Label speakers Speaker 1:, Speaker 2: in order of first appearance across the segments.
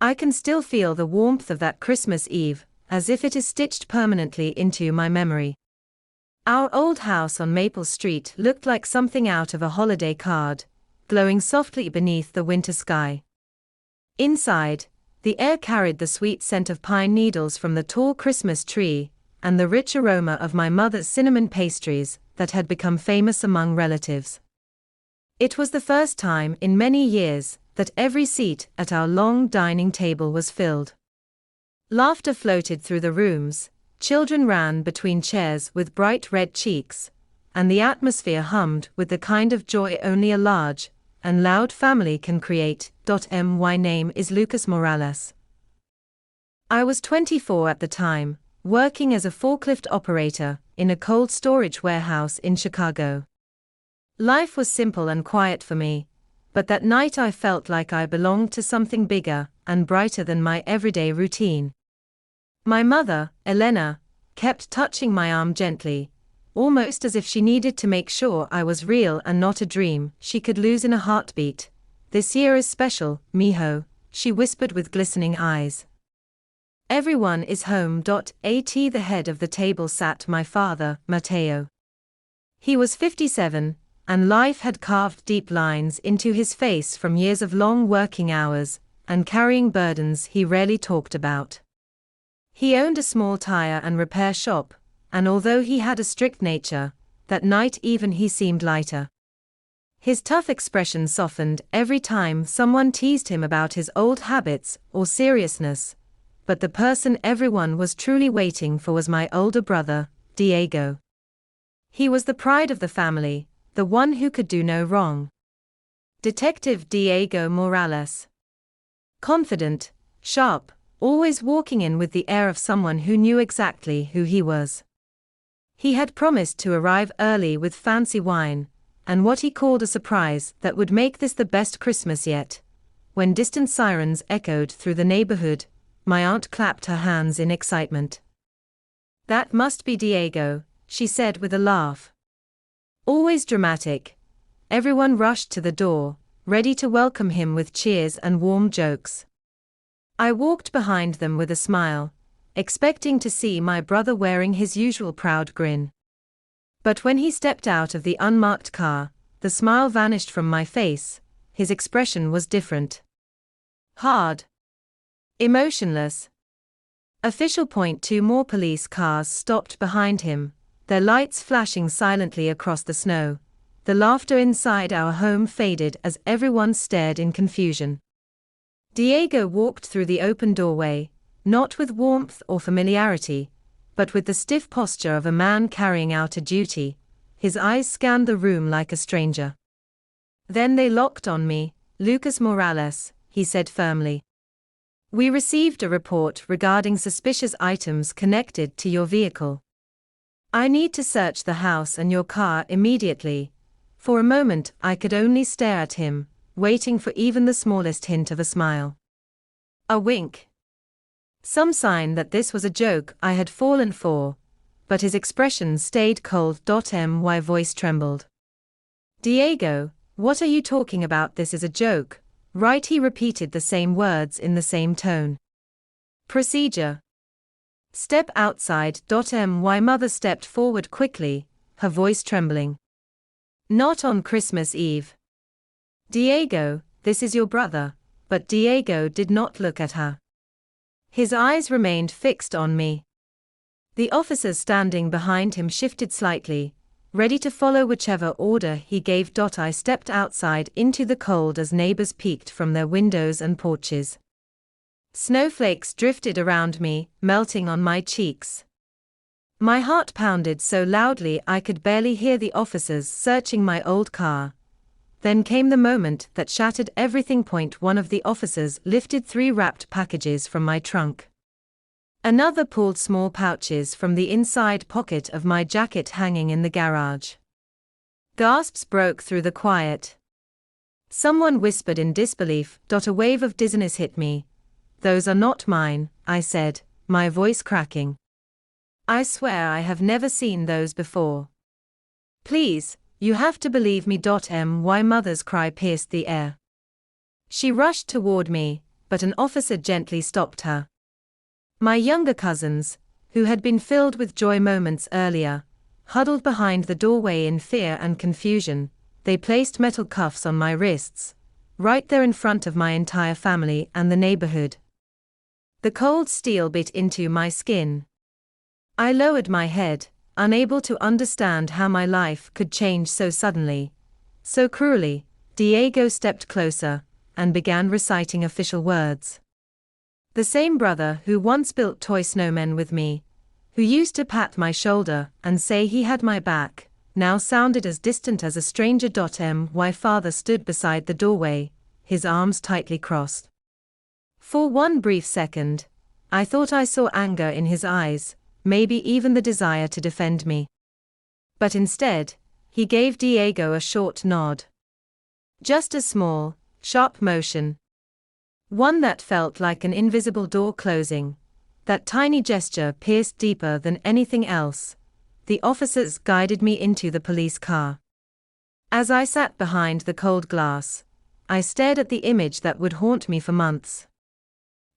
Speaker 1: I can still feel the warmth of that Christmas Eve, as if it is stitched permanently into my memory. Our old house on Maple Street looked like something out of a holiday card, glowing softly beneath the winter sky. Inside, the air carried the sweet scent of pine needles from the tall Christmas tree, and the rich aroma of my mother's cinnamon pastries that had become famous among relatives. It was the first time in many years that every seat at our long dining table was filled. Laughter floated through the rooms, children ran between chairs with bright red cheeks, and the atmosphere hummed with the kind of joy only a large and loud family can create. My name is Lucas Morales. I was 24 at the time, working as a forklift operator in a cold storage warehouse in Chicago. Life was simple and quiet for me, but that night I felt like I belonged to something bigger and brighter than my everyday routine. My mother, Elena, kept touching my arm gently, almost as if she needed to make sure I was real and not a dream she could lose in a heartbeat. "This year is special, mijo," she whispered with glistening eyes. "Everyone is home." At the head of the table sat my father, Mateo. He was 57, and life had carved deep lines into his face from years of long working hours and carrying burdens he rarely talked about. He owned a small tire and repair shop, and although he had a strict nature, that night even he seemed lighter. His tough expression softened every time someone teased him about his old habits or seriousness, but the person everyone was truly waiting for was my older brother, Diego. He was the pride of the family, the one who could do no wrong. Detective Diego Morales. Confident, sharp, always walking in with the air of someone who knew exactly who he was. He had promised to arrive early with fancy wine, and what he called a surprise that would make this the best Christmas yet. When distant sirens echoed through the neighborhood, my aunt clapped her hands in excitement. "That must be Diego," she said with a laugh. Always dramatic, everyone rushed to the door, ready to welcome him with cheers and warm jokes. I walked behind them with a smile, expecting to see my brother wearing his usual proud grin. But when he stepped out of the unmarked car, the smile vanished from my face. His expression was different. Hard. Emotionless. Official point: 2 more police cars stopped behind him, their lights flashing silently across the snow. The laughter inside our home faded as everyone stared in confusion. Diego walked through the open doorway, not with warmth or familiarity, but with the stiff posture of a man carrying out a duty. His eyes scanned the room like a stranger. Then they locked on me. "Lucas Morales," he said firmly. "We received a report regarding suspicious items connected to your vehicle. I need to search the house and your car immediately." For a moment I could only stare at him, waiting for even the smallest hint of a smile. A wink. Some sign that this was a joke I had fallen for, but his expression stayed cold. My voice trembled. "Diego, what are you talking about? This is a joke, right?" He repeated the same words in the same tone. "Procedure. Step outside." My mother stepped forward quickly, her voice trembling. "Not on Christmas Eve. Diego, this is your brother." But Diego did not look at her. His eyes remained fixed on me. The officers standing behind him shifted slightly, ready to follow whichever order he gave. I stepped outside into the cold as neighbors peeked from their windows and porches. Snowflakes drifted around me, melting on my cheeks. My heart pounded so loudly I could barely hear the officers searching my old car. Then came the moment that shattered everything. One of the officers lifted 3 wrapped packages from my trunk. Another pulled small pouches from the inside pocket of my jacket hanging in the garage. Gasps broke through the quiet. Someone whispered in disbelief. A wave of dizziness hit me. "Those are not mine," I said, my voice cracking. "I swear I have never seen those before. Please, you have to believe me." My mother's cry pierced the air. She rushed toward me, but an officer gently stopped her. My younger cousins, who had been filled with joy moments earlier, huddled behind the doorway in fear and confusion. They placed metal cuffs on my wrists, right there in front of my entire family and the neighborhood. The cold steel bit into my skin. I lowered my head, unable to understand how my life could change so suddenly, so cruelly. Diego stepped closer and began reciting official words. The same brother who once built toy snowmen with me, who used to pat my shoulder and say he had my back, now sounded as distant as a stranger. My father stood beside the doorway, his arms tightly crossed. For one brief second, I thought I saw anger in his eyes, maybe even the desire to defend me. But instead, he gave Diego a short nod. Just a small, sharp motion. One that felt like an invisible door closing. That tiny gesture pierced deeper than anything else. The officers guided me into the police car. As I sat behind the cold glass, I stared at the image that would haunt me for months.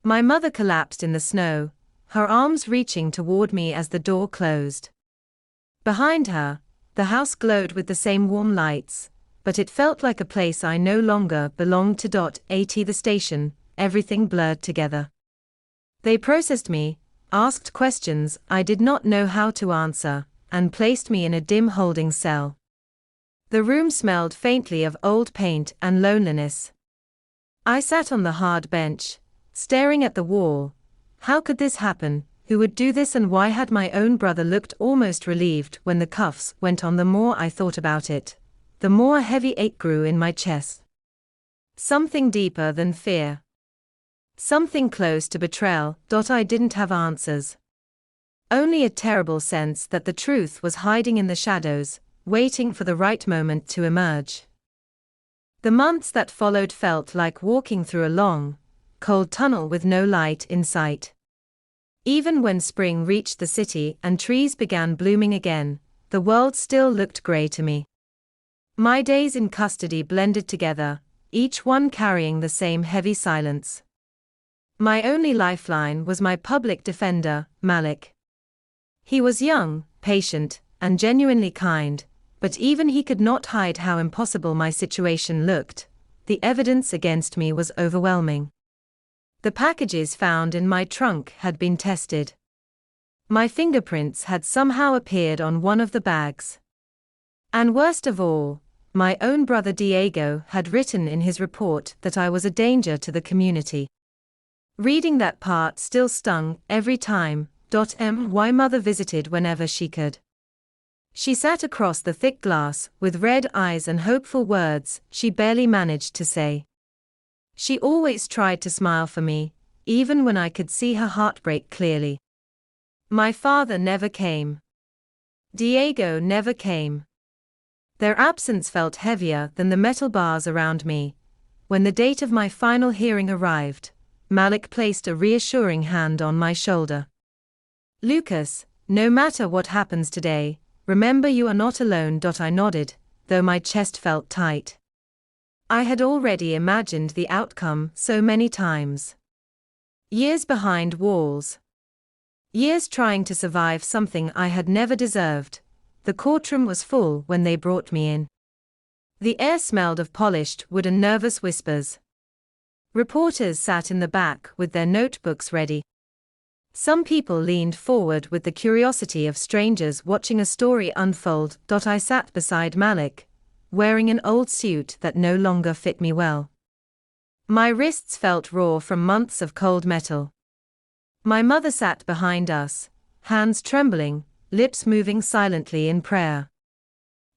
Speaker 1: My mother collapsed in the snow, her arms reaching toward me as the door closed. Behind her, the house glowed with the same warm lights, but it felt like a place I no longer belonged to. At the station, everything blurred together. They processed me, asked questions I did not know how to answer, and placed me in a dim holding cell. The room smelled faintly of old paint and loneliness. I sat on the hard bench, staring at the wall. How could this happen? Who would do this, and why had my own brother looked almost relieved when the cuffs went on? The more I thought about it, the more a heavy ache grew in my chest. Something deeper than fear. Something close to betrayal. I didn't have answers. Only a terrible sense that the truth was hiding in the shadows, waiting for the right moment to emerge. The months that followed felt like walking through a long, cold tunnel with no light in sight. Even when spring reached the city and trees began blooming again, the world still looked gray to me. My days in custody blended together, each one carrying the same heavy silence. My only lifeline was my public defender, Malik. He was young, patient, and genuinely kind, but even he could not hide how impossible my situation looked. The evidence against me was overwhelming. The packages found in my trunk had been tested. My fingerprints had somehow appeared on one of the bags. And worst of all, my own brother Diego had written in his report that I was a danger to the community. Reading that part still stung every time. My mother visited whenever she could. She sat across the thick glass with red eyes and hopeful words she barely managed to say. She always tried to smile for me, even when I could see her heartbreak clearly. My father never came. Diego never came. Their absence felt heavier than the metal bars around me. When the date of my final hearing arrived, Malik placed a reassuring hand on my shoulder. "Lucas, no matter what happens today, remember you are not alone." I nodded, though my chest felt tight. I had already imagined the outcome so many times. Years behind walls. Years trying to survive something I had never deserved. The courtroom was full when they brought me in. The air smelled of polished wood and nervous whispers. Reporters sat in the back with their notebooks ready. Some people leaned forward with the curiosity of strangers watching a story unfold. I sat beside Malik, wearing an old suit that no longer fit me well. My wrists felt raw from months of cold metal. My mother sat behind us, hands trembling, lips moving silently in prayer.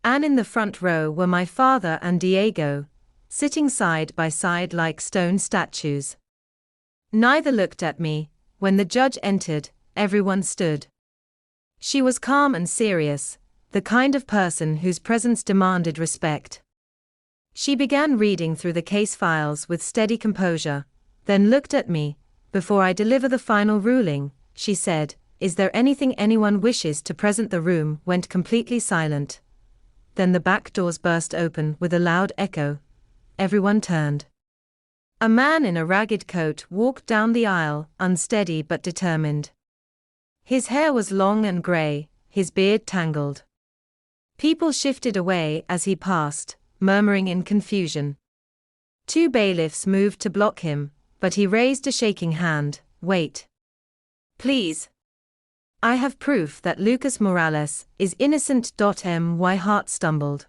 Speaker 1: And in the front row were my father and Diego, sitting side by side like stone statues. Neither looked at me. When the judge entered, everyone stood. She was calm and serious, the kind of person whose presence demanded respect. She began reading through the case files with steady composure, then looked at me. "Before I deliver the final ruling," she said, "is there anything anyone wishes to present?" The room went completely silent. Then the back doors burst open with a loud echo. Everyone turned. A man in a ragged coat walked down the aisle, unsteady but determined. His hair was long and grey, his beard tangled. People shifted away as he passed, murmuring in confusion. Two bailiffs moved to block him, but he raised a shaking hand. "Wait. Please. I have proof that Lucas Morales is innocent." My heart stumbled.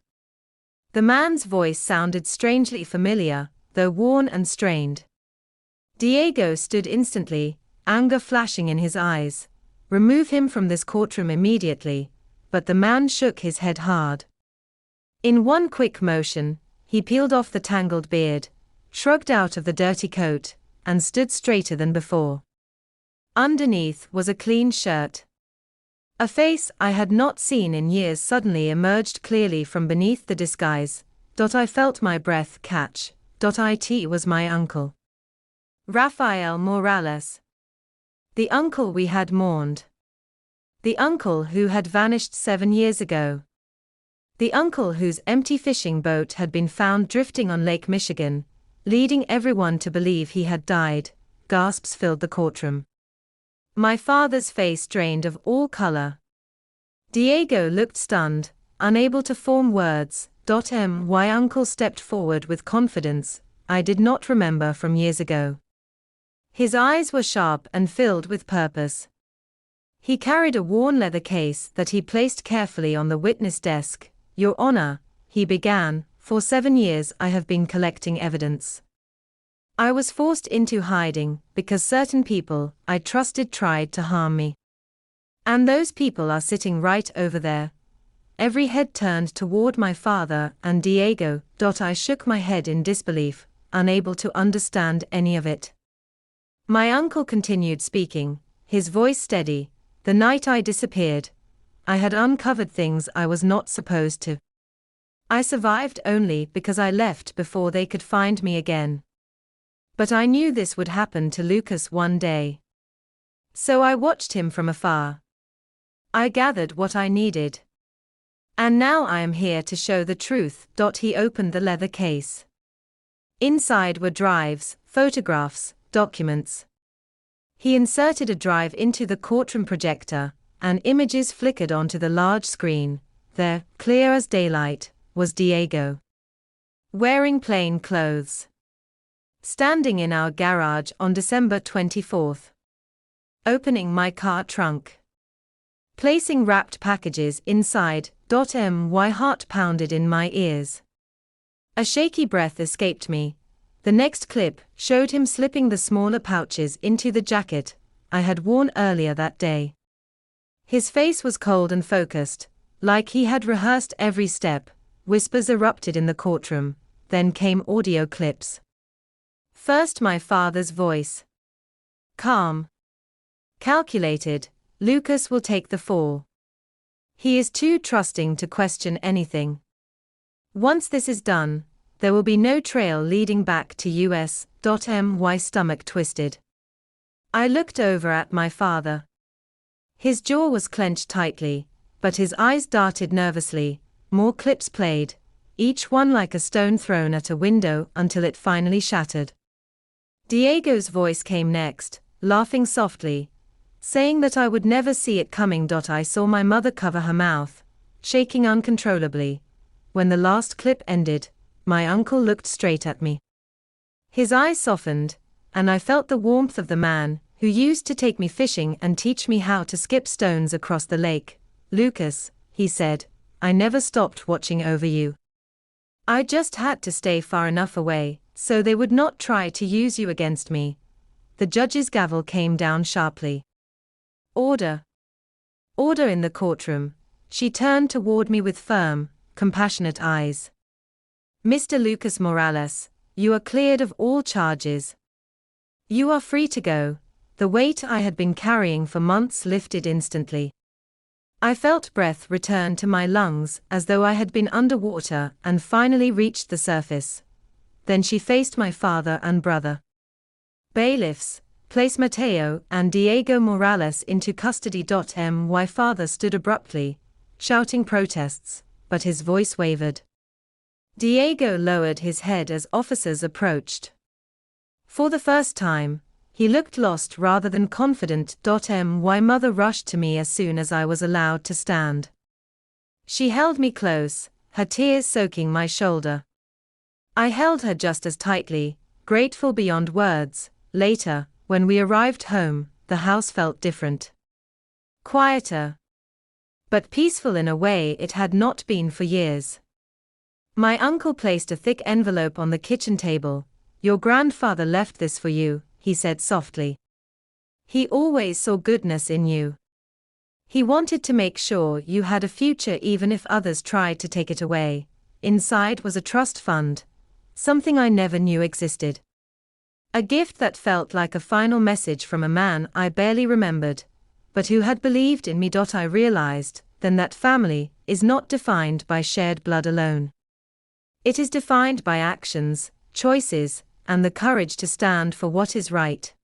Speaker 1: The man's voice sounded strangely familiar, though worn and strained. Diego stood instantly, anger flashing in his eyes. "Remove him from this courtroom immediately," but the man shook his head hard. In one quick motion, he peeled off the tangled beard, shrugged out of the dirty coat, and stood straighter than before. Underneath was a clean shirt. A face I had not seen in years suddenly emerged clearly from beneath the disguise. I felt my breath catch. It was my uncle. Rafael Morales. The uncle we had mourned. The uncle who had vanished 7 years ago. The uncle whose empty fishing boat had been found drifting on Lake Michigan, leading everyone to believe he had died. Gasps filled the courtroom. My father's face drained of all color. Diego looked stunned, unable to form words. My uncle stepped forward with confidence I did not remember from years ago. His eyes were sharp and filled with purpose. He carried a worn leather case that he placed carefully on the witness desk. "Your Honor," he began, "for 7 years I have been collecting evidence. I was forced into hiding because certain people I trusted tried to harm me. And those people are sitting right over there." Every head turned toward my father and Diego. I shook my head in disbelief, unable to understand any of it. My uncle continued speaking, his voice steady. "The night I disappeared, I had uncovered things I was not supposed to. I survived only because I left before they could find me again. But I knew this would happen to Lucas one day. So I watched him from afar. I gathered what I needed. And now I am here to show the truth." He opened the leather case. Inside were drives, photographs, documents. He inserted a drive into the courtroom projector, and images flickered onto the large screen. There, clear as daylight, was Diego. Wearing plain clothes. Standing in our garage on December 24th. Opening my car trunk. Placing wrapped packages inside. My heart pounded in my ears. A shaky breath escaped me. The next clip showed him slipping the smaller pouches into the jacket I had worn earlier that day. His face was cold and focused, like he had rehearsed every step. Whispers erupted in the courtroom, then came audio clips. First my father's voice. Calm. Calculated, Lucas will take the fall. He is too trusting to question anything. Once this is done, there will be no trail leading back to US. My stomach twisted. I looked over at my father. His jaw was clenched tightly, but his eyes darted nervously. More clips played, each one like a stone thrown at a window until it finally shattered. Diego's voice came next, laughing softly, saying that I would never see it coming. I saw my mother cover her mouth, shaking uncontrollably. When the last clip ended, my uncle looked straight at me. His eyes softened, and I felt the warmth of the man who used to take me fishing and teach me how to skip stones across the lake. "Lucas," he said, "I never stopped watching over you. I just had to stay far enough away so they would not try to use you against me." The judge's gavel came down sharply. "Order. Order in the courtroom." She turned toward me with firm, compassionate eyes. "Mr. Lucas Morales, you are cleared of all charges. You are free to go." The weight I had been carrying for months lifted instantly. I felt breath return to my lungs as though I had been underwater and finally reached the surface. Then she faced my father and brother. "Bailiffs, place Mateo and Diego Morales into custody." My father stood abruptly, shouting protests, but his voice wavered. Diego lowered his head as officers approached. For the first time, he looked lost rather than confident. My mother rushed to me as soon as I was allowed to stand. She held me close, her tears soaking my shoulder. I held her just as tightly, grateful beyond words. Later, when we arrived home, the house felt different. Quieter, but peaceful in a way it had not been for years. My uncle placed a thick envelope on the kitchen table. "Your grandfather left this for you," he said softly. "He always saw goodness in you. He wanted to make sure you had a future even if others tried to take it away." Inside was a trust fund, something I never knew existed. A gift that felt like a final message from a man I barely remembered, but who had believed in me. I realized then that family is not defined by shared blood alone. It is defined by actions, choices, and the courage to stand for what is right.